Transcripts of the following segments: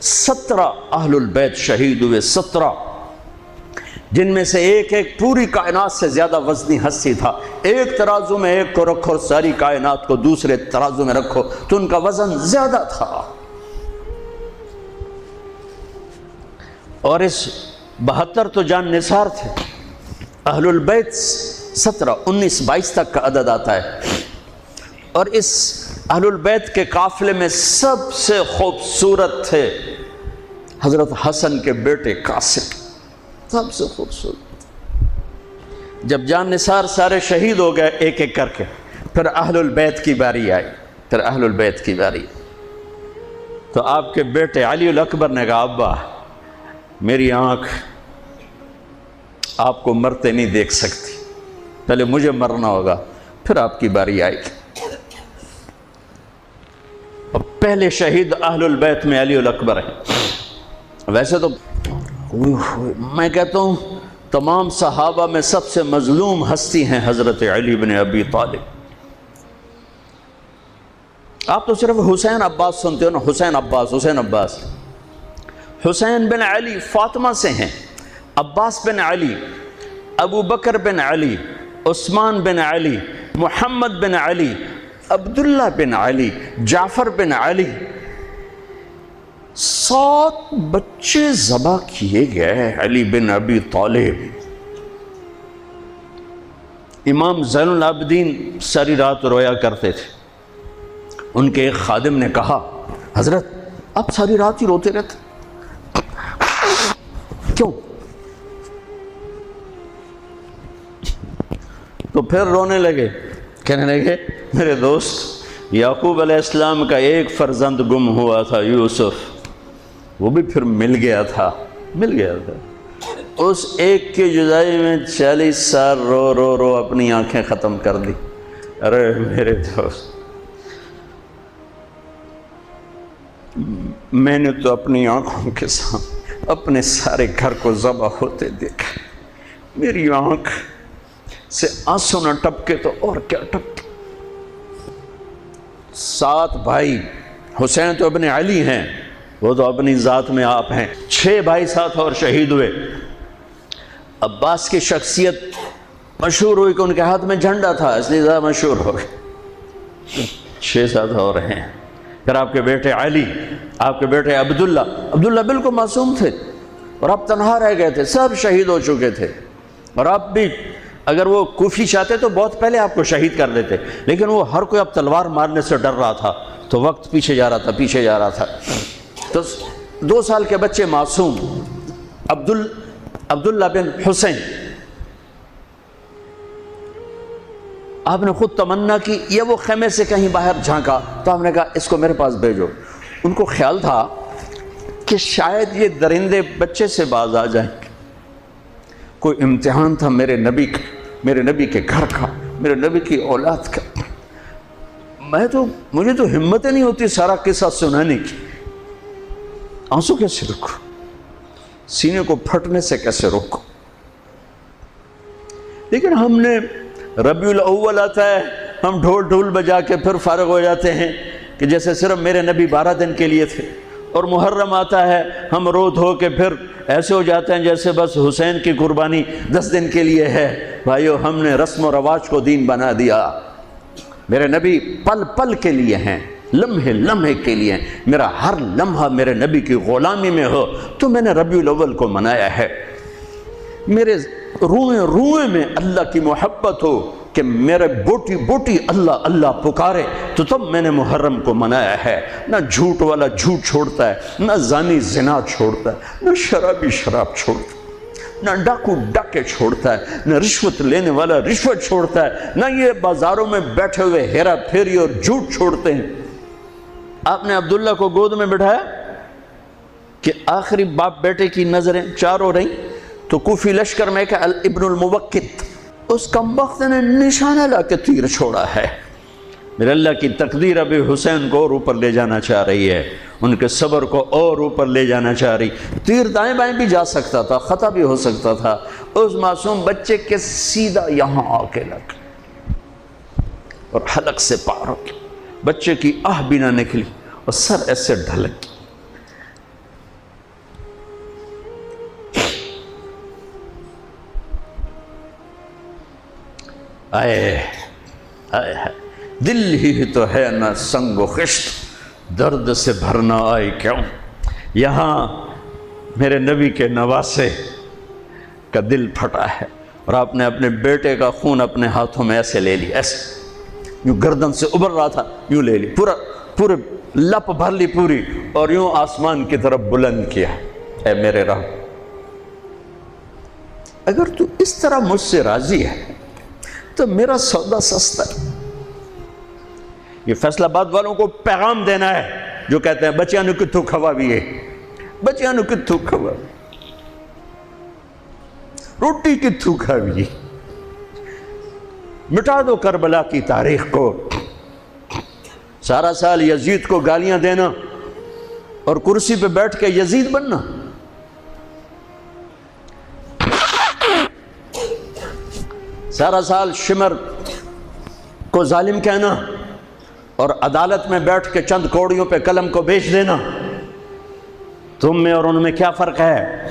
17 اہل البیت شہید ہوئے، 17، جن میں سے ایک ایک پوری کائنات سے زیادہ وزنی ہستی تھا۔ ایک ترازو میں ایک کو رکھو اور ساری کائنات کو دوسرے ترازو میں رکھو تو ان کا وزن زیادہ تھا۔ اور اس 72 تو جان نثار تھے۔ اہل البیت 17، 19، 22 تک کا عدد آتا ہے۔ اور اس اہل البیت کے قافلے میں سب سے خوبصورت تھے حضرت حسن کے بیٹے قاسم، سب سے خوبصورت۔ جب جان نثار سارے شہید ہو گئے ایک ایک کر کے، پھر اہل البیت کی باری آئی، پھر اہل البیت کی باری۔ تو آپ کے بیٹے علی الاکبر نے کہا ابا میری آنکھ آپ کو مرتے نہیں دیکھ سکتی، پہلے مجھے مرنا ہوگا پھر آپ کی باری آئے گی۔ اور پہلے شہید اہل البیت میں علی الاکبر ہیں۔ ویسے تو میں کہتا ہوں تمام صحابہ میں سب سے مظلوم ہستی ہیں حضرت علی بن ابی طالب۔ آپ تو صرف حسین عباس سنتے ہو نا، حسین عباس، حسین عباس۔ حسین بن علی فاطمہ سے ہیں، عباس بن علی، ابو بکر بن علی، عثمان بن علی، محمد بن علی، عبداللہ بن علی، جعفر بن علی، 7 بچے ذبح کیے گئے علی بن ابی طالب۔ امام زین العابدین ساری رات رویا کرتے تھے۔ ان کے ایک خادم نے کہا حضرت آپ ساری رات ہی روتے رہتے کیوں؟ تو پھر رونے لگے، کہنے لگے میرے دوست یعقوب علیہ السلام کا ایک فرزند گم ہوا تھا یوسف، وہ بھی پھر مل گیا تھا۔ اس ایک کی جدائی میں 40 سال رو رو رو اپنی آنکھیں ختم کر دی۔ ارے میرے دوست میں نے تو اپنی آنکھوں کے سامنے اپنے سارے گھر کو ذبح ہوتے دیکھا، میری آنکھ سے آنسو نہ ٹپکے تو اور کیا ٹپکے۔ 7 بھائی، حسین تو ابن علی ہیں، وہ تو اپنی ذات میں آپ ہیں، 6 بھائی ساتھ اور شہید ہوئے۔ عباس کی شخصیت مشہور ہوئی کہ ان کے ہاتھ میں جھنڈا تھا، اس لیے زیادہ مشہور ہو گئے۔ 6 ساتھ اور ہیں۔ پھر آپ کے بیٹے علی، آپ کے بیٹے عبداللہ بالکل معصوم تھے اور آپ تنہا رہ گئے تھے، سب شہید ہو چکے تھے۔ اور آپ بھی اگر وہ کوفی چاہتے تو بہت پہلے آپ کو شہید کر دیتے، لیکن وہ ہر کوئی اب تلوار مارنے سے ڈر رہا تھا تو وقت پیچھے جا رہا تھا۔ تو 2 سال کے بچے معصوم عبداللہ بن حسین، آپ نے خود تمنا کی، یہ وہ خیمے سے کہیں باہر جھانکا تو آپ نے کہا اس کو میرے پاس بھیجو۔ ان کو خیال تھا کہ شاید یہ درندے بچے سے باز آ جائیں، کوئی امتحان تھا میرے نبی کا، میرے نبی کے گھر کا، میرے نبی کی اولاد کا۔ مجھے تو ہمت نہیں ہوتی سارا قصہ سنانے کی، آنسو کیسے روکو، سینے کو پھٹنے سے کیسے روکو۔ لیکن ہم نے ربیع الاول آتا ہے، ہم ڈھول بجا کے پھر فارغ ہو جاتے ہیں کہ جیسے صرف میرے نبی 12 دن کے لیے تھے۔ اور محرم آتا ہے، ہم رو دھو کے پھر ایسے ہو جاتے ہیں جیسے بس حسین کی قربانی 10 دن کے لیے ہے۔ بھائیو ہم نے رسم و رواج کو دین بنا دیا۔ میرے نبی پل پل کے لیے ہیں، لمحے لمحے کے لیے ہیں۔ میرا ہر لمحہ میرے نبی کی غلامی میں ہو تو میں نے ربیع الاول کو منایا ہے۔ میرے روئیں روئیں میں اللہ کی محبت ہو کہ میرے بوٹی بوٹی اللہ اللہ پکارے تو تب میں نے محرم کو منایا ہے۔ نہ جھوٹ والا جھوٹ چھوڑتا ہے، نہ زانی زنا چھوڑتا ہے، نہ شرابی شراب چھوڑتا ہے، نہ ڈاکو ڈاکے چھوڑتا ہے، نہ رشوت لینے والا رشوت چھوڑتا ہے، نہ یہ بازاروں میں بیٹھے ہوئے ہیرا پھیری اور جھوٹ چھوڑتے ہیں۔ آپ نے عبداللہ کو گود میں بٹھایا کہ آخری باپ بیٹے کی نظریں 4 ہو رہیں تو کوفی لشکر میں کہ ابن الموقت، اس کمبخت نے نشانہ لا کے تیر چھوڑا ہے۔ میرے اللہ کی تقدیر ابھی حسین کو اور اوپر لے جانا چاہ رہی ہے، ان کے صبر کو اور اوپر لے جانا چاہ رہی۔ تیر دائیں بائیں بھی جا سکتا تھا، خطا بھی ہو سکتا تھا، اس معصوم بچے کے سیدھا یہاں آ کے لگ اور حلق سے پار ہو گیا، بچے کی آہ بھی نہ نکلی اور سر ایسے ڈھلک۔ آئے آئے دل ہی تو ہے نہ سنگ و خشت، درد سے بھرنا آئے کیوں؟ یہاں میرے نبی کے نواسے کا دل پھٹا ہے، اور آپ نے اپنے بیٹے کا خون اپنے ہاتھوں میں ایسے لے لی، ایسے یوں گردن سے ابھر رہا تھا، یوں لے لی، پورے لپ بھر لی پوری، اور یوں آسمان کی طرف بلند کیا۔ اے میرے رب، اگر تو اس طرح مجھ سے راضی ہے تو میرا سودا سستا ہے۔ یہ فیصل آباد والوں کو پیغام دینا ہے جو کہتے ہیں بچیاں نو کتھوں کھوا بھی ہے، بچیاں نو کتھوں کھوا، روٹی کتھوں کھاوی، مٹا دو کربلا کی تاریخ کو۔ سارا سال یزید کو گالیاں دینا اور کرسی پہ بیٹھ کے یزید بننا، سارا سال شمر کو ظالم کہنا اور عدالت میں بیٹھ کے چند کوڑیوں پہ قلم کو بیچ دینا، تم میں اور ان میں کیا فرق ہے؟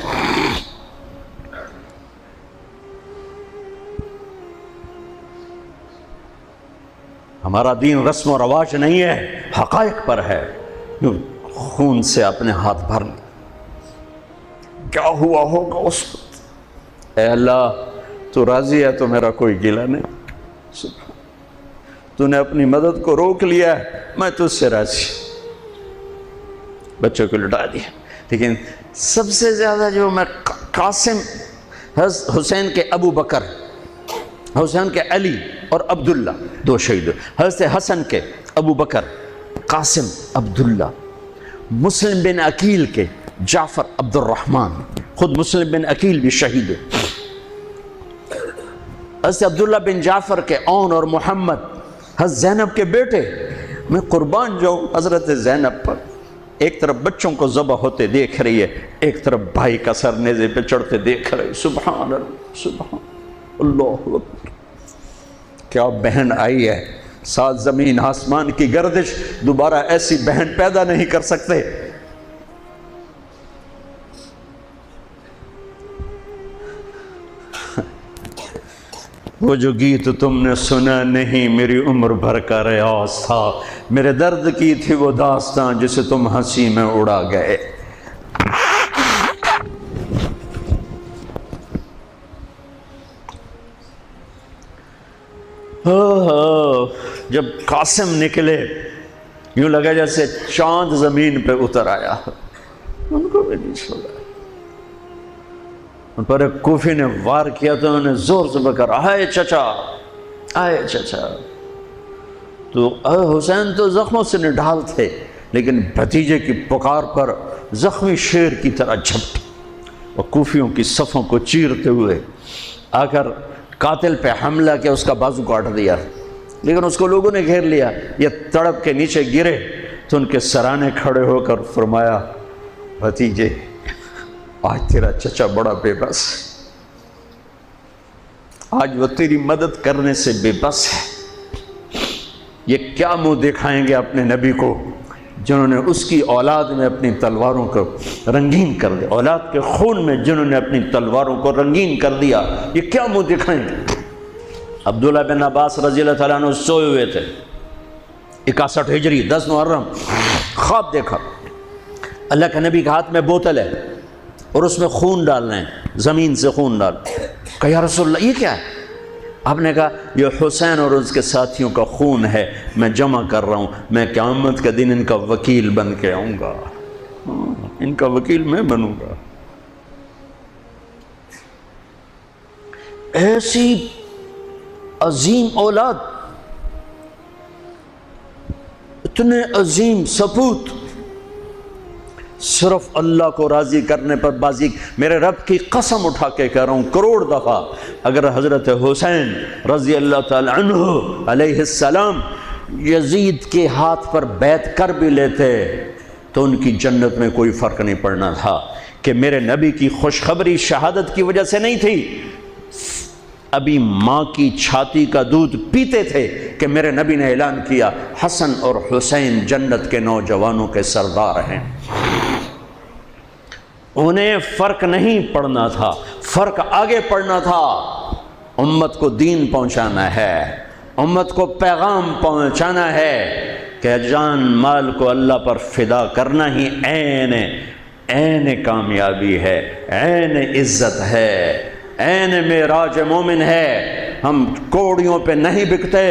ہمارا دین رسم و رواج نہیں ہے، حقائق پر ہے۔ خون سے اپنے ہاتھ بھر لیں، کیا ہوا ہوگا اس وقت؟ اے اللہ، تو راضی ہے تو میرا کوئی گلہ نہیں، تو نے اپنی مدد کو روک لیا ہے، میں تجھ سے راضی۔ بچوں کو لٹا دیا، لیکن سب سے زیادہ جو میں قاسم، حسین کے ابو بکر، حسین کے علی اور عبداللہ، دو شہید، حضرت حسن کے ابو بکر، قاسم، عبداللہ، مسلم بن عقیل کے جعفر عبد الرحمن، خود مسلم بن عقیل بھی شہید، حضرت عبداللہ بن جعفر کے اون اور محمد، حضرت زینب کے بیٹے۔ میں قربان جاؤں حضرت زینب پر، ایک طرف بچوں کو ذبح ہوتے دیکھ رہی ہے، ایک طرف بھائی کا سر نیزے پہ چڑھتے دیکھ رہی، سبحان اللہ، سبحان اللہ اکبر۔ کیا بہن آئی ہے، ساتھ زمین آسمان کی گردش، دوبارہ ایسی بہن پیدا نہیں کر سکتے۔ وہ جو گیت تم نے سنا نہیں میری عمر بھر کا ریاض تھا، میرے درد کی تھی وہ داستاں جسے تم ہنسی میں اڑا گئے۔ جب قاسم نکلے یوں لگا جیسے چاند زمین پہ اتر آیا، ان کو بھی نہیں چھوڑا۔ ان پر ایک کوفی نے وار کیا تو انہوں نے زور سے بکر، آئے چچا، آئے چچا۔ تو حسین تو زخموں سے نڈھال تھے، لیکن بھتیجے کی پکار پر زخمی شیر کی طرح جھپٹ اور کوفیوں کی صفوں کو چیرتے ہوئے آ کر قاتل پہ حملہ کیا، اس کا بازو کاٹ دیا، لیکن اس کو لوگوں نے گھیر لیا۔ یہ تڑپ کے نیچے گرے تو ان کے سرانے کھڑے ہو کر فرمایا، بھتیجے آج تیرا چچا بڑا بے بس ہے، آج وہ تیری مدد کرنے سے بے بس ہے۔ یہ کیا منہ دکھائیں گے اپنے نبی کو جنہوں نے اس کی اولاد میں اپنی تلواروں کو رنگین کر دیا، اولاد کے خون میں جنہوں نے اپنی تلواروں کو رنگین کر دیا، یہ کیا منہ دکھائیں گے؟ عبداللہ بن عباس رضی اللہ تعالیٰ عنہ سوئے ہوئے تھے، 61 ہجری 10 محرم، خواب دیکھا، اللہ کے نبی کے ہاتھ میں بوتل ہے اور اس میں خون ڈالنا ہے، زمین سے خون ڈال۔ کہا یا رسول اللہ یہ کیا ہے؟ آپ نے کہا یہ حسین اور اس کے ساتھیوں کا خون ہے، میں جمع کر رہا ہوں، میں قیامت کے دن ان کا وکیل بن کے آؤں گا، ان کا وکیل میں بنوں گا۔ ایسی عظیم اولاد، اتنے عظیم سپوت، صرف اللہ کو راضی کرنے پر بازی۔ میرے رب کی قسم اٹھا کے کہہ رہا ہوں، کروڑ دفعہ اگر حضرت حسین رضی اللہ تعالی عنہ علیہ السلام یزید کے ہاتھ پر بیعت کر بھی لیتے تو ان کی جنت میں کوئی فرق نہیں پڑنا تھا، کہ میرے نبی کی خوشخبری شہادت کی وجہ سے نہیں تھی، ابھی ماں کی چھاتی کا دودھ پیتے تھے کہ میرے نبی نے اعلان کیا حسن اور حسین جنت کے نوجوانوں کے سردار ہیں۔ انہیں فرق نہیں پڑنا تھا، فرق آگے پڑنا تھا امت کو دین پہنچانا ہے، امت کو پیغام پہنچانا ہے کہ جان مال کو اللہ پر فدا کرنا ہی عین کامیابی ہے، عین عزت ہے، عین معراج مومن ہے۔ ہم کوڑیوں پہ نہیں بکتے،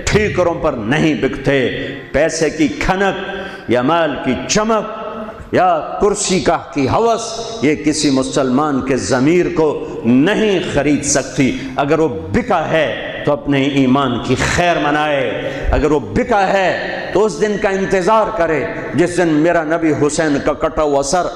ٹھیکروں پر نہیں بکتے، پیسے کی کھنک یا مال کی چمک یا کرسی کی ہوس یہ کسی مسلمان کے ضمیر کو نہیں خرید سکتی۔ اگر وہ بکا ہے تو اپنے ایمان کی خیر منائے، اگر وہ بکا ہے تو اس دن کا انتظار کرے جس دن میرا نبی حسین کا کٹا ہوا سر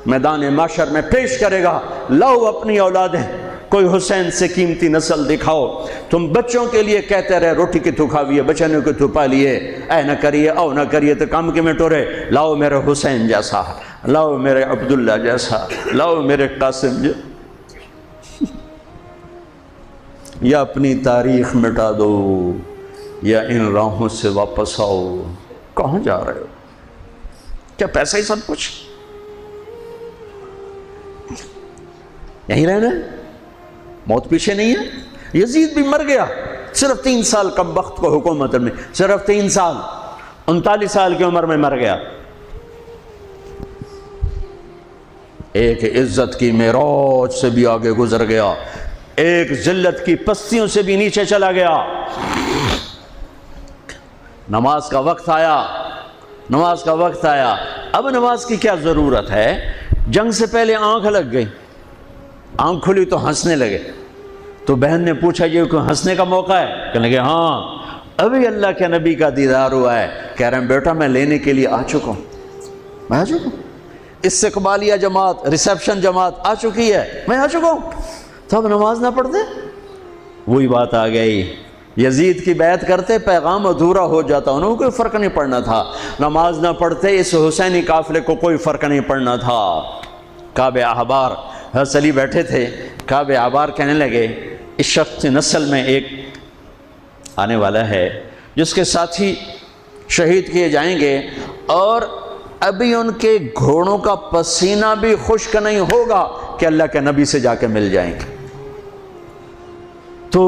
میدان محشر میں پیش کرے گا۔ لاؤ اپنی اولادیں، کوئی حسین سے قیمتی نسل دکھاؤ۔ تم بچوں کے لیے کہتے رہے روٹی کی تو کھاویے، بچنوں کی تو پالیے، اے نہ کریے او نہ کریے تو کام کے میں ٹورے۔ لاؤ میرے حسین جیسا، لاؤ میرے عبداللہ جیسا، لاؤ میرے قاسم جیسا۔ یا اپنی تاریخ مٹا دو یا ان راہوں سے واپس آؤ۔ کہاں جا رہے ہو؟ کیا پیسہ ہی سب کچھ؟ یہیں رہنا ہے؟ موت پیچھے نہیں ہے؟ یزید بھی مر گیا صرف 3 سال کم وقت کو حکومت میں، صرف 3 سال، 39 سال کی عمر میں مر گیا۔ ایک عزت کی معراج سے بھی آگے گزر گیا، ایک ذلت کی پستیوں سے بھی نیچے چلا گیا۔ نماز کا وقت آیا، نماز کا وقت آیا۔ اب نماز کی کیا ضرورت ہے؟ جنگ سے پہلے آنکھ لگ گئی، آنکھ کھلی تو ہنسنے لگے۔ تو بہن نے پوچھا یہ کوئی ہنسنے کا موقع ہے؟ کہنے لگے ہاں ابھی اللہ کے نبی کا دیدار ہوا ہے۔ کہہ رہے ہیں بیٹا میں لینے کے لیے آ چکا ہوں، میں آ چکا ہوں، استقبالیہ جماعت، ریسیپشن جماعت آ چکی ہے، میں آ چکا ہوں۔ تو اب نماز نہ پڑھتے؟ وہی بات آ گئی، یزید کی بیعت کرتے پیغام ادھورا ہو جاتا، انہوں کو کوئی فرق نہیں پڑنا تھا۔ نماز نہ پڑھتے اس حسینی قافلے کو کوئی فرق نہیں پڑنا تھا۔ کعب احبار حضرت علی بیٹھے تھے، کعب احبار کہنے لگے اس شخص نسل میں ایک آنے والا ہے جس کے ساتھی شہید کیے جائیں گے اور ابھی ان کے گھوڑوں کا پسینہ بھی خشک نہیں ہوگا کہ اللہ کے نبی سے جا کے مل جائیں گے۔ تو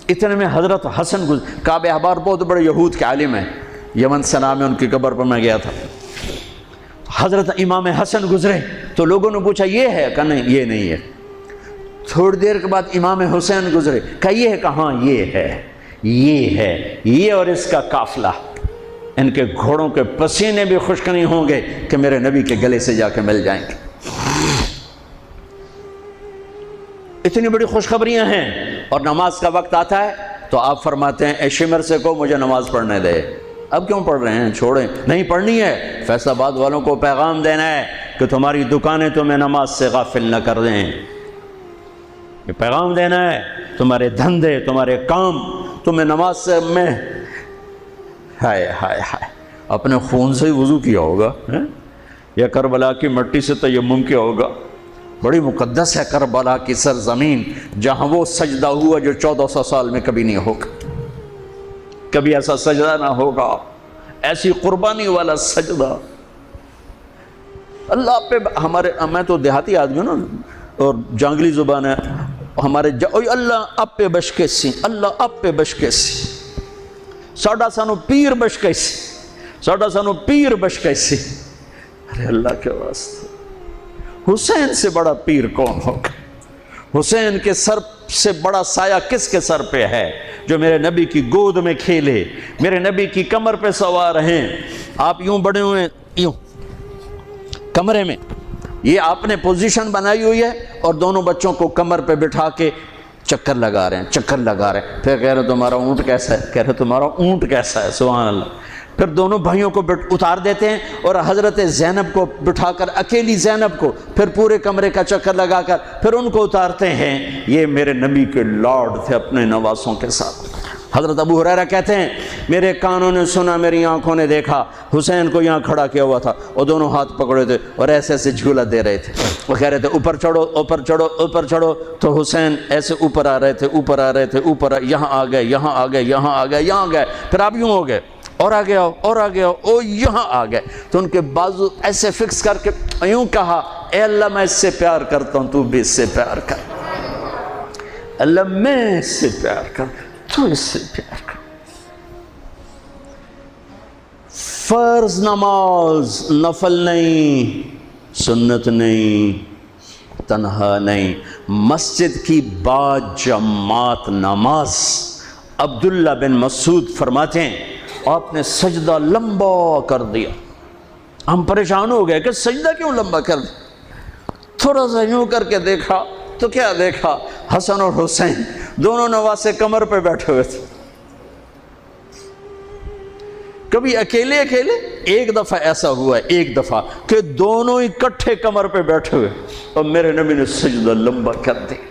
اتنے میں حضرت حسن کعب احبار بہت بڑے یہود کے عالم ہیں، یمن سنا میں ان کی قبر پر میں گیا تھا۔ حضرت امام حسن گزرے تو لوگوں نے پوچھا یہ ہے؟ کہا نہیں یہ نہیں ہے۔ تھوڑی دیر کے بعد امام حسین گزرے، کہا یہ ہے؟ کہاں یہ ہے، یہ ہے، یہ اور اس کا قافلہ، ان کے گھوڑوں کے پسینے بھی خشک نہیں ہوں گے کہ میرے نبی کے گلے سے جا کے مل جائیں گے۔ اتنی بڑی خوشخبریاں ہیں، اور نماز کا وقت آتا ہے تو آپ فرماتے ہیں اے شمر سے کو مجھے نماز پڑھنے دے۔ اب کیوں پڑھ رہے ہیں؟ چھوڑیں، نہیں پڑھنی ہے۔ فیصل آباد والوں کو پیغام دینا ہے کہ تمہاری دکانیں تمہیں نماز سے غافل نہ کر دیں، یہ پیغام دینا ہے۔ تمہارے دھندے، تمہارے کام تمہیں نماز سے میں ہائے ہائے ہائے اپنے خون سے ہی وضو کیا ہوگا یا کربلا کی مٹی سے تیمم کیا ہوگا۔ بڑی مقدس ہے کربلا کی سرزمین، جہاں وہ سجدہ ہوا جو 1400 سال میں کبھی نہیں ہوگا، کبھی ایسا سجدہ نہ ہوگا، ایسی قربانی والا سجدہ۔ اللہ پہ ہمارے، میں تو دیہاتی آدمی ہوں نا اور جانگلی زبان ہے ہمارے، اللہ آپ پہ بشکے سی، اللہ آپ پہ بشکے سی، ساڈا سانو پیر بشکے سی، ساڈا سانو پیر بشکے سی۔ ارے اللہ کے واسطے، حسین سے بڑا پیر کون ہوگا؟ حسین کے سر سے بڑا سایہ کس کے سر پہ ہے جو میرے نبی کی گود میں کھیلے، میرے نبی کی کمر پہ سوار ہیں۔ آپ یوں بڑے ہوئے یوں کمرے میں، یہ آپ نے پوزیشن بنائی ہوئی ہے اور دونوں بچوں کو کمر پہ بٹھا کے چکر لگا رہے ہیں، چکر لگا رہے ہیں۔ پھر کہہ رہے تمہارا اونٹ کیسا ہے؟ کہہ رہے تمہارا اونٹ کیسا ہے؟ سبحان اللہ۔ پھر دونوں بھائیوں کو اتار دیتے ہیں اور حضرت زینب کو بٹھا کر، اکیلی زینب کو، پھر پورے کمرے کا چکر لگا کر پھر ان کو اتارتے ہیں۔ یہ میرے نبی کے لاڈ تھے اپنے نواسوں کے ساتھ۔ حضرت ابو ہریرہ کہتے ہیں میرے کانوں نے سنا، میری آنکھوں نے دیکھا، حسین کو یہاں کھڑا کیا ہوا تھا اور دونوں ہاتھ پکڑے تھے اور ایسے ایسے جھولا دے رہے تھے، وہ کہہ رہے تھے اوپر چڑھو اوپر چڑھو اوپر چڑھو، تو حسین ایسے اوپر آ رہے تھے، اوپر آ رہے تھے، اوپر یہاں آ گئے، یہاں آ گئے، یہاں آ گئے، یہاں گئے، پھر آپ یوں ہو گئے اور آگے آؤ اور آگے آؤ، او یہاں آ گئے۔ تو ان کے بازو ایسے فکس کر کے یوں کہا اے اللہ میں اس سے پیار کرتا ہوں، تو بھی اس سے پیار کر۔ اللہ میں اس سے پیار کر، تو اس سے پیار کر۔ فرض نماز نفل نہیں، سنت نہیں، تنہا نہیں، مسجد کی با جماعت نماز۔ عبداللہ بن مسعود فرماتے ہیں آپ نے سجدہ لمبا کر دیا، ہم پریشان ہو گئے کہ سجدہ کیوں لمبا کر دیا؟ تھوڑا سا یوں کر کے دیکھا تو کیا دیکھا؟ حسن اور حسین دونوں نواسے کمر پہ بیٹھے ہوئے تھے۔ کبھی اکیلے اکیلے، ایک دفعہ ایسا ہوا ہے، ایک دفعہ کہ دونوں اکٹھے کمر پہ بیٹھے ہوئے اور میرے نبی نے سجدہ لمبا کر دیا۔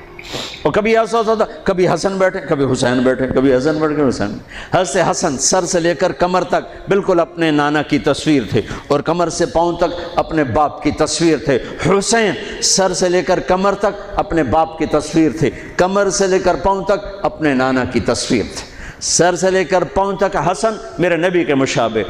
اور کبھی ایسا ہوتا تھا، کبھی حسن بیٹھے، کبھی حسین بیٹھے، کبھی حسن بیٹھے، کبھی حسین۔ حضرت حسن سر سے لے کر کمر تک بالکل اپنے نانا کی تصویر تھے، اور کمر سے پاؤں تک اپنے باپ کی تصویر تھے۔ حسین سر سے لے کر کمر تک اپنے باپ کی تصویر تھے، کمر سے لے کر پاؤں تک اپنے نانا کی تصویر تھے۔ سر سے لے کر پاؤں تک حسن میرے نبی کے مشابہ،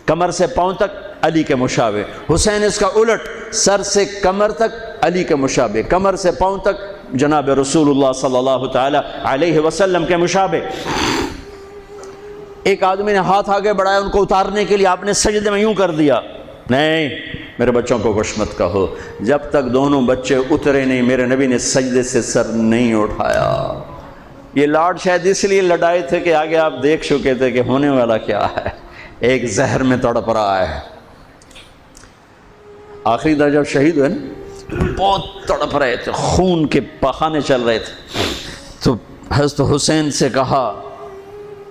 کمر سے پاؤں تک علی کے مشابہ۔ حسین اس کا الٹ، سر سے کمر تک علی کے مشابہ، کمر سے پاؤں تک جناب رسول اللہ صلی اللہ تعالی علیہ وسلم کے مشابہ۔ ایک آدمی نے ہاتھ آگے بڑھایا ان کو اتارنے کے لیے، آپ نے سجدے میں یوں کر دیا۔ نہیں، میرے بچوں کو کچھ مت کہو، جب تک دونوں بچے اترے نہیں میرے نبی نے سجدے سے سر نہیں اٹھایا۔ یہ لاڈ شاید اس لیے لڑائے تھے کہ آگے آپ دیکھ چکے تھے کہ ہونے والا کیا ہے، ایک زہر میں تڑپ رہا ہے۔ آخری دفعہ جب شہید ہوئے نا، بہت تڑپ رہے تھے، خون کے بہانے چل رہے تھے، تو حضرت حسین سے کہا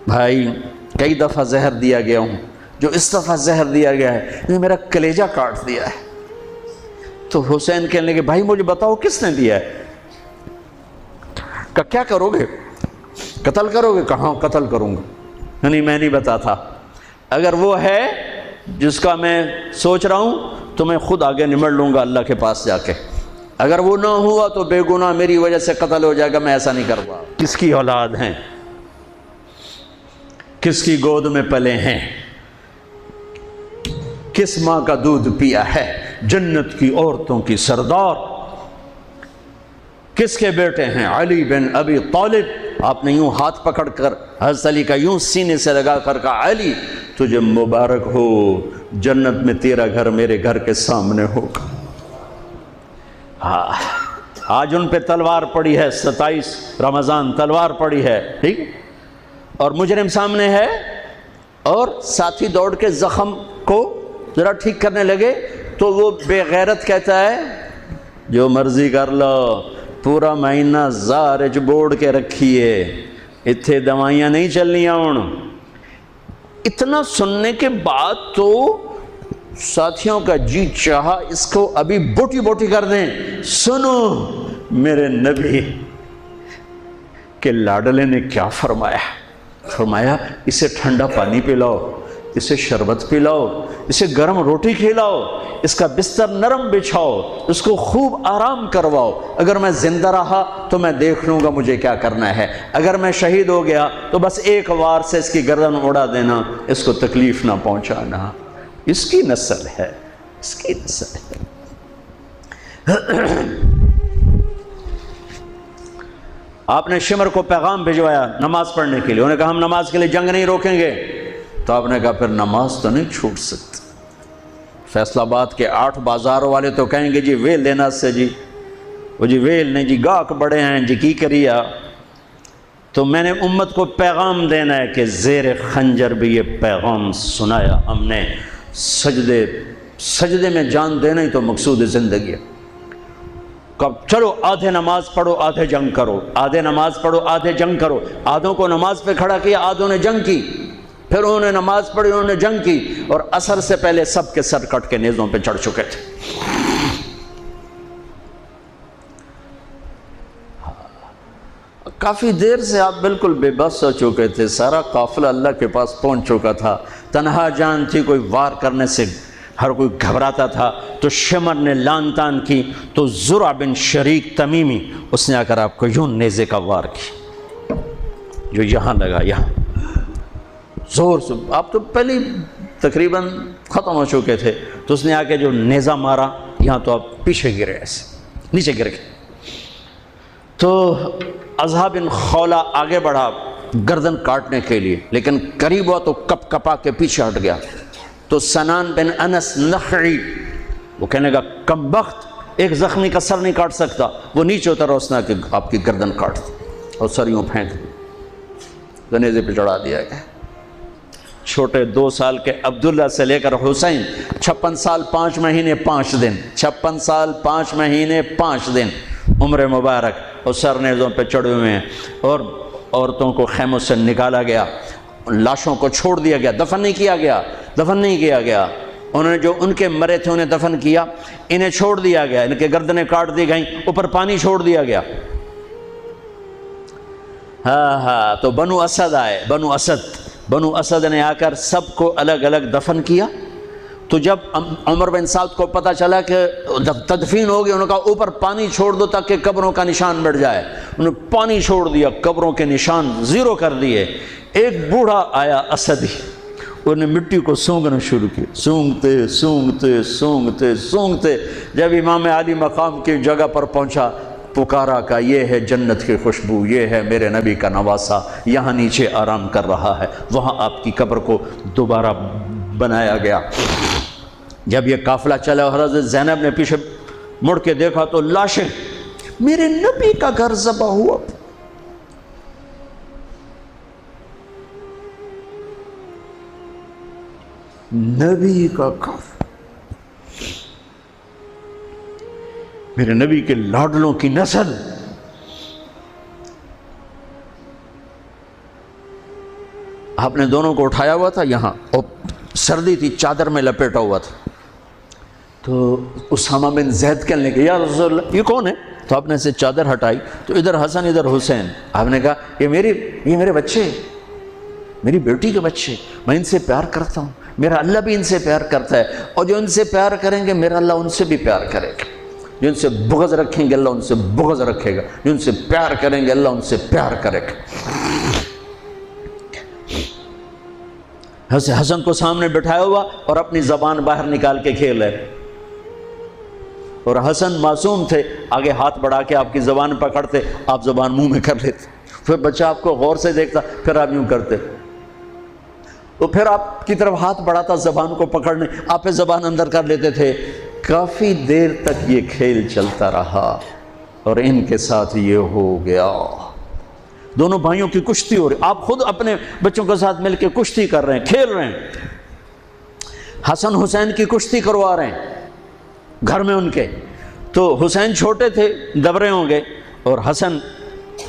بھائی کئی دفعہ زہر دیا گیا ہوں، جو اس دفعہ زہر دیا گیا ہے یہ میرا کلیجہ کاٹ دیا ہے۔ تو حسین کہنے لگے بھائی مجھے بتاؤ کس نے دیا ہے؟ کہ کیا کرو گے؟ قتل کرو گے؟ کہاں قتل کروں گا، نہیں میں نہیں بتاتا، اگر وہ ہے جس کا میں سوچ رہا ہوں تو میں خود آگے نمٹ لوں گا اللہ کے پاس جا کے، اگر وہ نہ ہوا تو بے گناہ میری وجہ سے قتل ہو جائے گا، میں ایسا نہیں کروں۔ کس کی اولاد ہیں، کس کی گود میں پلے ہیں، کس ماں کا دودھ پیا ہے، جنت کی عورتوں کی سردار، کس کے بیٹے ہیں؟ علی بن ابی طالب۔ آپ نے یوں ہاتھ پکڑ کر حضرت علی کا یوں سینے سے لگا کر کہا علی تجھے مبارک ہو، جنت میں تیرا گھر میرے گھر کے سامنے ہوگا۔ آج ان پہ تلوار پڑی ہے، 27 رمضان تلوار پڑی ہے، ٹھیک، اور مجرم سامنے ہے، اور ساتھی دوڑ کے زخم کو ذرا ٹھیک کرنے لگے تو وہ بے غیرت کہتا ہے جو مرضی کر لو، پورا مہینہ زارج بوڑ کے رکھیے، اتھے دوائیاں نہیں چلنیاں ہوں۔ اتنا سننے کے بعد تو ساتھیوں کا جی چاہا اس کو ابھی بوٹی بوٹی کر دیں۔ سنو میرے نبی کے لاڈلے نے کیا فرمایا، فرمایا اسے ٹھنڈا پانی پلاؤ، اسے شربت پلاؤ، اسے گرم روٹی کھلاؤ، اس کا بستر نرم بچھاؤ، اس کو خوب آرام کرواؤ، اگر میں زندہ رہا تو میں دیکھ لوں گا مجھے کیا کرنا ہے، اگر میں شہید ہو گیا تو بس ایک وار سے اس کی گردن اڑا دینا، اس کو تکلیف نہ پہنچانا۔ اس کی نسل ہے، اس کی نسل ہے۔ آپ نے شمر کو پیغام بھجوایا نماز پڑھنے کے لیے، انہوں نے کہا ہم نماز کے لیے جنگ نہیں روکیں گے، تو آپ نے کہا پھر نماز تو نہیں چھوٹ سکتی۔ فیصل آباد کے 8 بازاروں والے تو کہیں گے جی ویل لینا سے جی، وہ جی ویل نہیں جی، گاہک بڑے ہیں جی کی کریا۔ تو میں نے امت کو پیغام دینا ہے کہ زیر خنجر بھی یہ پیغام سنایا ہم نے، سجدے میں جان دینا ہی تو مقصود زندگی ہے۔ کب چلو آدھے نماز پڑھو آدھے جنگ کرو، آدھے نماز پڑھو آدھے جنگ کرو۔ آدھوں کو نماز پہ کھڑا کیا، آدھوں نے جنگ کی، پھر انہوں نے نماز پڑھی، انہوں نے جنگ کی، اور عصر سے پہلے سب کے سر کٹ کے نیزوں پہ چڑھ چکے تھے۔ کافی دیر سے آپ بالکل بے بس ہو چکے تھے، سارا قافلہ اللہ کے پاس پہنچ چکا تھا، تنہا جان تھی، کوئی وار کرنے سے ہر کوئی گھبراتا تھا۔ تو شمر نے لان تان کی تو زرع بن شریک تمیمی اس نے آ کر آپ کو یوں نیزے کا وار کی، جو یہاں لگا، یہاں زور سے۔ آپ تو پہلے تقریباً ختم ہو چکے تھے، تو اس نے آ کے جو نیزہ مارا یہاں، تو آپ پیچھے گرے، ایسے نیچے گر گئے۔ تو اضحیٰ بن خولہ آگے بڑھا گردن کاٹنے کے لیے، لیکن قریب ہوا تو کپ کپا کے پیچھے ہٹ گیا۔ تو سنان بن انس نخعی وہ کہنے کا کم بخت، ایک زخمی کا سر نہیں کاٹ سکتا، وہ نیچے اترا، اس نے کہ آپ کی گردن کاٹ دی اور سر یوں پھینک دی، گنیزے پہ چڑھا دیا گیا۔ چھوٹے 2 سال کے عبداللہ سے لے کر حسین 56 سال 5 مہینے 5 دن، 56 سال 5 مہینے 5 دن عمر مبارک، اور سر نیزوں پہ چڑھے ہوئے ہیں، اور عورتوں کو خیموں سے نکالا گیا، لاشوں کو چھوڑ دیا گیا، دفن نہیں کیا گیا۔ انہوں نے جو ان کے مرے تھے انہیں دفن کیا، انہیں چھوڑ دیا گیا، ان کے گردنیں کاٹ دی گئیں، اوپر پانی چھوڑ دیا گیا۔ ہاں تو بنو اسد آئے، بنو اسد نے آ کر سب کو الگ الگ دفن کیا۔ تو جب عمر بن سعد کو پتہ چلا کہ تدفین ہو گئی، انہوں نے کہا اوپر پانی چھوڑ دو تاکہ قبروں کا نشان مٹ جائے۔ انہوں نے پانی چھوڑ دیا، قبروں کے نشان زیرو کر دیے۔ ایک بوڑھا آیا اسدی، انہوں نے مٹی کو سونگنا شروع کیا، سونگتے جب امام علی مقام کی جگہ پر پہنچا، پکارا کہ یہ ہے جنت کی خوشبو، یہ ہے میرے نبی کا نواسہ، یہاں نیچے آرام کر رہا ہے۔ وہاں آپ کی قبر کو دوبارہ بنایا گیا۔ جب یہ قافلہ چلا، حضرت زینب نے پیچھے مڑ کے دیکھا تو لاشیں، میرے نبی کا گھر ذبح ہوا، نبی کا گھر، میرے نبی کے لاڈلوں کی نسل۔ آپ نے دونوں کو اٹھایا ہوا تھا یہاں، اور سردی تھی، چادر میں لپیٹا ہوا تھا۔ تو اسامہ بن زید کہنے لگے یا رسول اللہ یہ کون ہے؟ تو آپ نے سے چادر ہٹائی تو ادھر حسن ادھر حسین۔ آپ نے کہا یہ میرے بچے، میری بیٹی کے بچے، میں ان سے پیار کرتا ہوں، میرا اللہ بھی ان سے پیار کرتا ہے، اور جو ان سے پیار کریں گے میرا اللہ ان سے بھی پیار کرے گا، جو ان سے بغض رکھیں گے اللہ ان سے بغض رکھے گا، جو ان سے پیار کریں گے اللہ ان سے پیار کرے گا۔ حسن کو سامنے بٹھایا ہوا اور اپنی زبان باہر نکال کے کھیل ہے، اور حسن معصوم تھے، آگے ہاتھ بڑھا کے آپ کی زبان پکڑتے، آپ زبان منہ میں کر لیتے، پھر بچہ آپ کو غور سے دیکھتا، پھر آپ یوں کرتے، تو پھر آپ کی طرف ہاتھ بڑھاتا زبان کو پکڑنے، آپ پہ زبان اندر کر لیتے تھے۔ کافی دیر تک یہ کھیل چلتا رہا اور ان کے ساتھ یہ ہو گیا۔ دونوں بھائیوں کی کشتی ہو رہی، آپ خود اپنے بچوں کے ساتھ مل کے کشتی کر رہے ہیں، کھیل رہے ہیں، حسن حسین کی کشتی کروا رہے ہیں گھر میں ان کے۔ تو حسین چھوٹے تھے، دبرے ہوں گے، اور حسن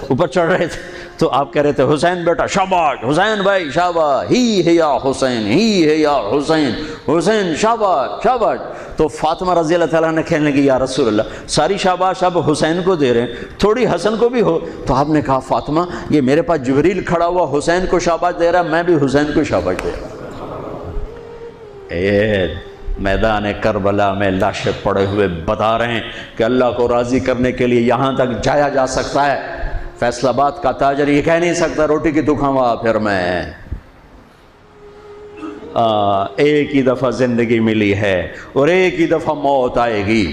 اوپر چڑھ رہے تھے، تو آپ کہہ رہے تھے حسین بیٹا شاباش، حسین بھائی شاباش، ہی ہے یا حسین، ہی ہے یا حسین، حسین شاباش شاباش۔ تو فاطمہ رضی اللہ تعالیٰ نے کہنے لگی یا رسول اللہ ساری شاباش اب حسین کو دے رہے ہیں، تھوڑی حسن کو بھی ہو۔ تو آپ نے کہا فاطمہ یہ میرے پاس جبریل کھڑا ہوا حسین کو شاباش دے رہا، میں بھی حسین کو شاباش دے رہا۔ میدان کربلا میں لاشیں پڑے ہوئے بتا رہے ہیں کہ اللہ کو راضی کرنے کے لیے یہاں تک جایا جا سکتا ہے۔ فیصل آباد کا تاجر یہ کہہ نہیں سکتا روٹی کی تو کھاؤں پھر میں، ایک ہی دفعہ زندگی ملی ہے اور ایک ہی دفعہ موت آئے گی،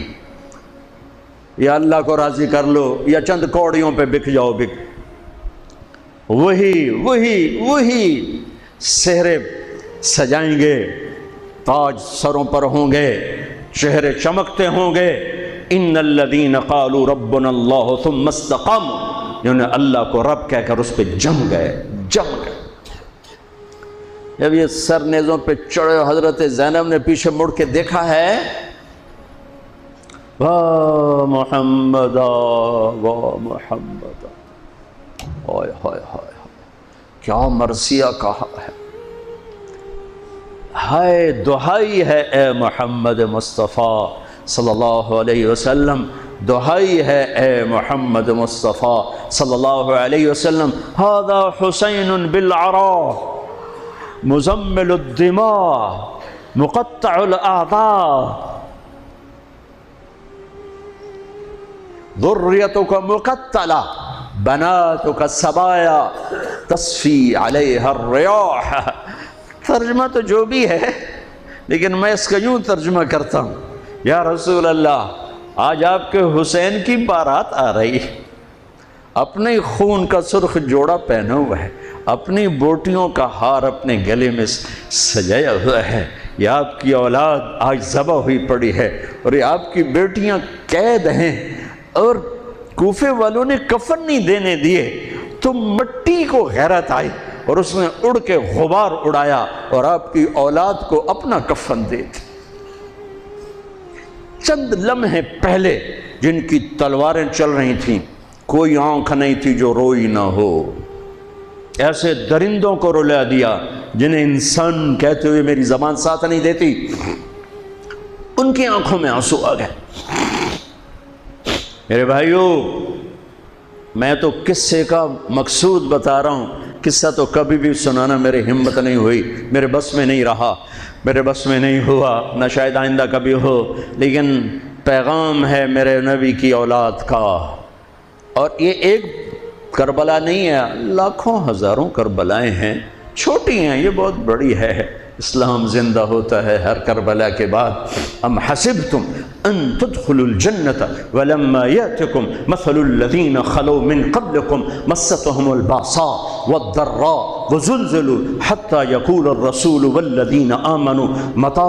یا اللہ کو راضی کر لو یا چند کوڑیوں پہ بک جاؤ۔ وہی سہرے سجائیں گے، تاج سروں پر ہوں گے، چہرے چمکتے ہوں گے۔ ان الذین قالوا ربنا اللہ ثم استقاموا، جنہوں نے اللہ کو رب کہہ کر اس پہ جم گئے۔ جب یہ سر نیزوں پہ چڑھے، حضرت زینب نے پیچھے مڑ کے دیکھا ہے، واہ محمد واہ محمد، ہائے ہائے ہائے کیا مرثیہ کہا ہے، ہائے دہائی ہے اے محمد مصطفیٰ صلی اللہ علیہ وسلم، دہائی ہے اے محمد مصطفیٰ صلی اللہ علیہ وسلم۔ ھذا حسین بالعراء مزمل الدماء مقطع الاعضاء ذریتک مقتلہ بناتک سبایا تصفی علیہا الریاح۔ ترجمہ تو جو بھی ہے لیکن میں اس کا یوں ترجمہ کرتا ہوں، یا رسول اللہ آج آپ کے حسین کی بارات آ رہی، اپنے خون کا سرخ جوڑا پہنا ہوا ہے، اپنی بوٹیوں کا ہار اپنے گلے میں سجایا ہوا ہے، یہ آپ کی اولاد آج ذبح ہوئی پڑی ہے اور یہ آپ کی بیٹیاں قید ہیں، اور کوفے والوں نے کفن نہیں دینے دیے تو مٹی کو غیرت آئی اور اس نے اڑ کے غبار اڑایا اور آپ کی اولاد کو اپنا کفن دے دی۔ چند لمحے پہلے جن کی تلواریں چل رہی تھیں، کوئی آنکھ نہیں تھی جو روئی نہ ہو، ایسے درندوں کو رلا دیا جنہیں انسان کہتے ہوئے میری زبان ساتھ نہیں دیتی، ان کی آنکھوں میں آنسو آ گئے۔ میرے بھائیوں، میں تو قصے کا مقصود بتا رہا ہوں، قصہ تو کبھی بھی سنانا میری ہمت نہیں ہوئی، میرے بس میں نہیں رہا، میرے بس میں نہیں ہوا، نہ شاید آئندہ کبھی ہو، لیکن پیغام ہے میرے نبی کی اولاد کا۔ اور یہ ایک کربلا نہیں ہے، لاکھوں ہزاروں کربلائیں ہیں، چھوٹی ہیں، یہ بہت بڑی ہے۔ اسلام زندہ ہوتا ہے ہر کربلا کے بعد۔ ام حسبتم ان تدخلوا الجنة ولما يأتكم مثل الذين خلوا من قبلكم مستهم البأساء والضراء وزلزلوا حتى يقول الرسول والذين آمنوا متى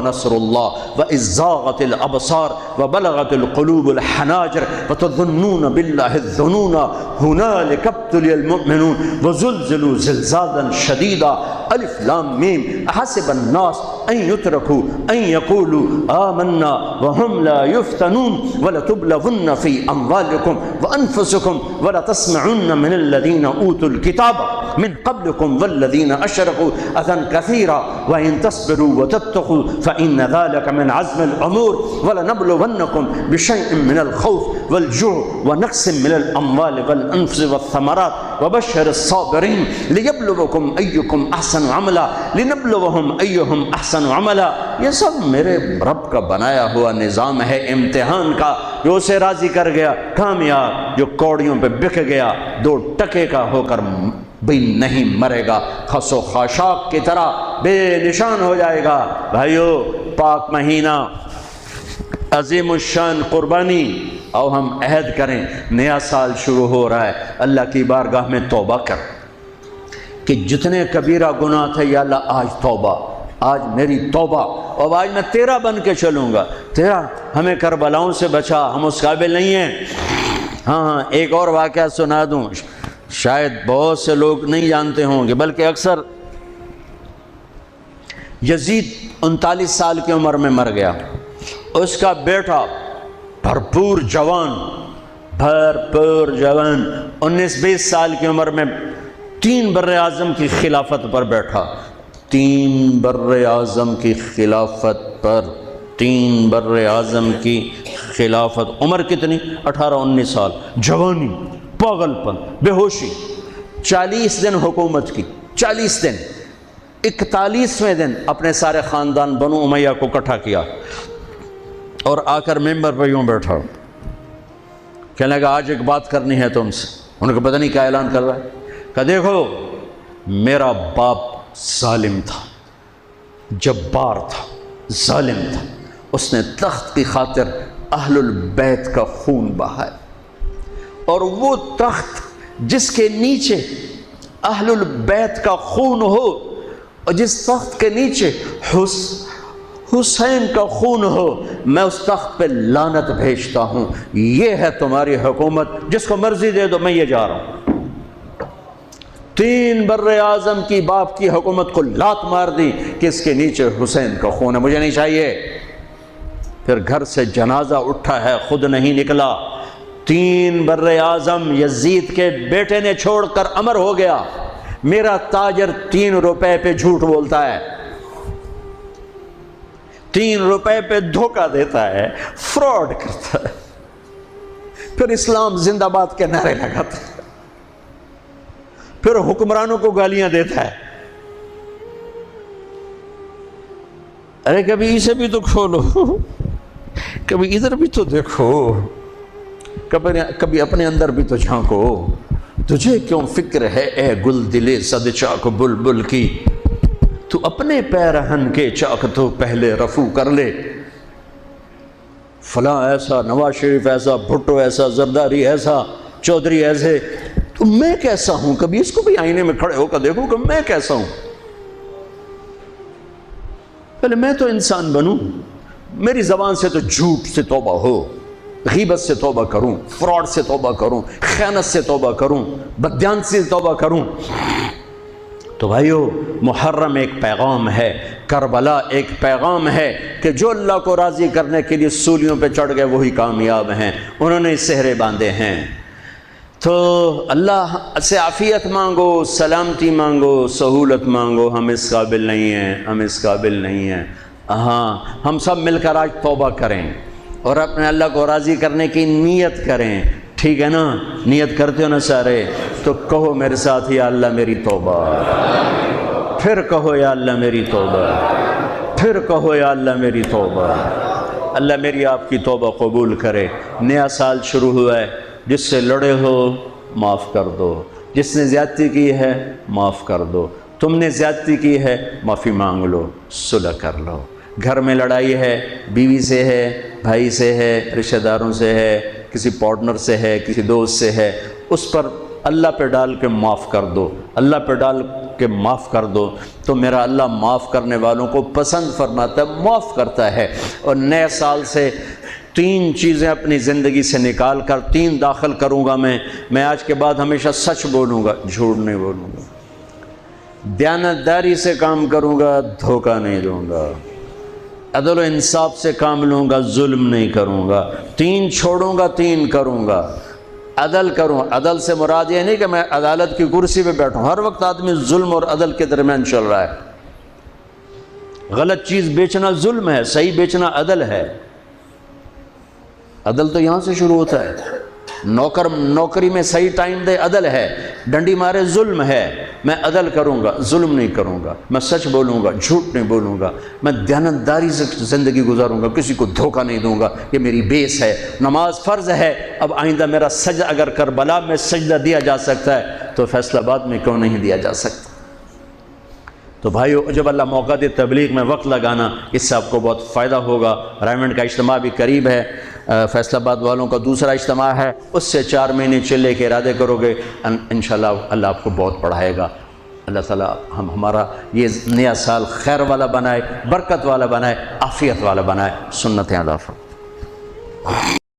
نصر الله وإذ زاغت الأبصار وبلغت القلوب الحناجر وتظنون بالله الظنون هنالك ابتلي المؤمنون وزلزلوا زلزالا شديدا الف لام میم احسب الناس ان يتركوا ان يقولوا آمنا وهم لا يفتنون ولتبلغن في اموالكم وانفسكم ولتسمعن من الذين اوتوا الكتاب من قبلكم والذين اشركوا اذى كثيرا وان تصبروا وتتقوا فان ذلك من عزم الامور ولنبلونكم بشيء من الخوف والجوع ونقص من الاموال والانفس والثمرات وبشر الصابرين ليبلوكم ايكم احسن عملا لنبلوهم ايهم احسن عملا۔ یہ سب میرے رب کا بنایا ہوا نظام ہے امتحان کا، جو اسے راضی کر گیا کامیاب، جو کوڑیوں پہ بک گیا 2 ٹکے کا ہو کر بھی نہیں مرے گا، خس و خاشاک کی طرح بے نشان ہو جائے گا۔ بھائیو، پاک مہینہ، عظیم الشان قربانی، اور ہم عہد کریں، نیا سال شروع ہو رہا ہے، اللہ کی بارگاہ میں توبہ کر کہ جتنے کبیرہ گناہ تھے یا اللہ آج توبہ، آج میری توبہ، اور آج میں تیرا بن کے چلوں گا، تیرا ہمیں کربلاؤں سے بچا، ہم اس قابل نہیں ہیں۔ ہاں، ایک اور واقعہ سنا دوں، شاید بہت سے لوگ نہیں جانتے ہوں گے، بلکہ اکثر۔ یزید 39 سال کی عمر میں مر گیا، اس کا بیٹا بھرپور جوان 19-20 سال کی عمر میں 3 بر اعظم کی خلافت پر بیٹھا، 3 بر اعظم کی خلافت پر، 3 بر اعظم کی خلافت، عمر کتنی؟ 18-19 سال، جوانی، پاگل پن، بے ہوشی، 40 دن حکومت کی، 40 دن، 41ویں دن اپنے سارے خاندان بنو امیہ کو اکٹھا کیا اور آ کر ممبر پہ یوں بیٹھا، کہنے لگا آج ایک بات کرنی ہے تم سے۔ انہوں نے کہا پتہ نہیں کیا اعلان کر رہا ہے؟ کہا دیکھو، میرا باپ ظالم تھا، جبار تھا، ظالم تھا، اس نے تخت کی خاطر اہل البیت کا خون بہایا، اور وہ تخت جس کے نیچے اہل البیت کا خون ہو اور جس تخت کے نیچے حسین کا خون ہو، میں اس تخت پہ لعنت بھیجتا ہوں۔ یہ ہے تمہاری حکومت، جس کو مرضی دے دو، میں یہ جا رہا ہوں۔ 3 بر اعظم کی باپ کی حکومت کو لات مار دی کہ اس کے نیچے حسین کا خون ہے، مجھے نہیں چاہیے۔ پھر گھر سے جنازہ اٹھا ہے، خود نہیں نکلا۔ 3 بر اعظم یزید کے بیٹے نے چھوڑ کر امر ہو گیا، میرا تاجر 3 روپے پہ جھوٹ بولتا ہے، 3 روپے پہ دھوکہ دیتا ہے، فراڈ کرتا ہے، پھر اسلام زندہ باد کے نعرے لگاتا ہے، پھر حکمرانوں کو گالیاں دیتا ہے۔ ارے کبھی اسے بھی تو کھولو، کبھی ادھر بھی تو دیکھو، کبھی اپنے اندر بھی تو جھانکو۔ تجھے کیوں فکر ہے اے گل دلے صد چاک بلبل کی، تو اپنے پیرہن کے چاک تو پہلے رفو کر لے۔ فلاں ایسا، نواز شریف ایسا، بھٹو ایسا، زرداری ایسا، چودھری ایسے، تو میں کیسا ہوں؟ کبھی اس کو بھی آئینے میں کھڑے ہو کر دیکھو کہ میں کیسا ہوں۔ پہلے میں تو انسان بنوں، میری زبان سے تو جھوٹ سے توبہ ہو، غیبت سے توبہ کروں، فراڈ سے توبہ کروں، خیانت سے توبہ کروں، بددیانتی سے توبہ کروں۔ تو بھائیو، محرم ایک پیغام ہے، کربلا ایک پیغام ہے کہ جو اللہ کو راضی کرنے کے لیے سولیوں پہ چڑھ گئے وہی کامیاب ہیں، انہوں نے سہرے باندھے ہیں۔ تو اللہ سے عافیت مانگو، سلامتی مانگو، سہولت مانگو۔ ہم اس قابل نہیں ہیں، ہم اس قابل نہیں ہیں۔ ہاں، ہم سب مل کر آج توبہ کریں اور اپنے اللہ کو راضی کرنے کی نیت کریں، ٹھیک ہے نا؟ نیت کرتے ہو نا سارے؟ تو کہو میرے ساتھ، یا اللہ میری توبہ، پھر کہو یا اللہ میری توبہ، پھر کہو یا اللہ میری توبہ۔ اللہ میری آپ کی توبہ قبول کرے۔ نیا سال شروع ہوا ہے، جس سے لڑے ہو معاف کر دو، جس نے زیادتی کی ہے معاف کر دو، تم نے زیادتی کی ہے معافی مانگ لو، صلح کر لو۔ گھر میں لڑائی ہے، بیوی سے ہے، بھائی سے ہے، رشتہ داروں سے ہے، کسی پارٹنر سے ہے، کسی دوست سے ہے، اس پر اللہ پہ ڈال کے معاف کر دو، اللہ پہ ڈال کے معاف کر دو، تو میرا اللہ معاف کرنے والوں کو پسند فرماتا ہے، معاف کرتا ہے۔ اور نئے سال سے 3 چیزیں اپنی زندگی سے نکال کر 3 داخل کروں گا میں آج کے بعد ہمیشہ سچ بولوں گا، جھوٹ نہیں بولوں گا، دیانتداری سے کام کروں گا، دھوکہ نہیں دوں گا، عدل و انصاف سے کام لوں گا، ظلم نہیں کروں گا، 3 چھوڑوں گا، 3 کروں گا، عدل کروں۔ عدل سے مراد یہ نہیں کہ میں عدالت کی کرسی پہ بیٹھوں، ہر وقت آدمی ظلم اور عدل کے درمیان چل رہا ہے۔ غلط چیز بیچنا ظلم ہے، صحیح بیچنا عدل ہے۔ عدل تو یہاں سے شروع ہوتا ہے۔ نوکری میں صحیح ٹائم دے، عدل ہے۔ ڈنڈی مارے، ظلم ہے۔ میں عدل کروں گا، ظلم نہیں کروں گا، میں سچ بولوں گا، جھوٹ نہیں بولوں گا، میں دیانتداری سے زندگی گزاروں گا، کسی کو دھوکہ نہیں دوں گا۔ یہ میری بیس ہے۔ نماز فرض ہے، اب آئندہ میرا سجدہ اگر کربلا میں سجدہ دیا جا سکتا ہے تو فیصل آباد میں کیوں نہیں دیا جا سکتا؟ تو بھائیو، جب اللہ موقع دے تبلیغ میں وقت لگانا، اس سے آپ کو بہت فائدہ ہوگا۔ رائمنڈ کا اجتماع بھی قریب ہے، فیصل آباد والوں کا دوسرا اجتماع ہے، اس سے 4 مہینے چلے کے ارادے کرو گے، انشاءاللہ اللہ آپ کو بہت پڑھائے گا۔ اللہ تعالیٰ ہمارا یہ نیا سال خیر والا بنائے، برکت والا بنائے، عافیت والا بنائے۔ سنت علیہ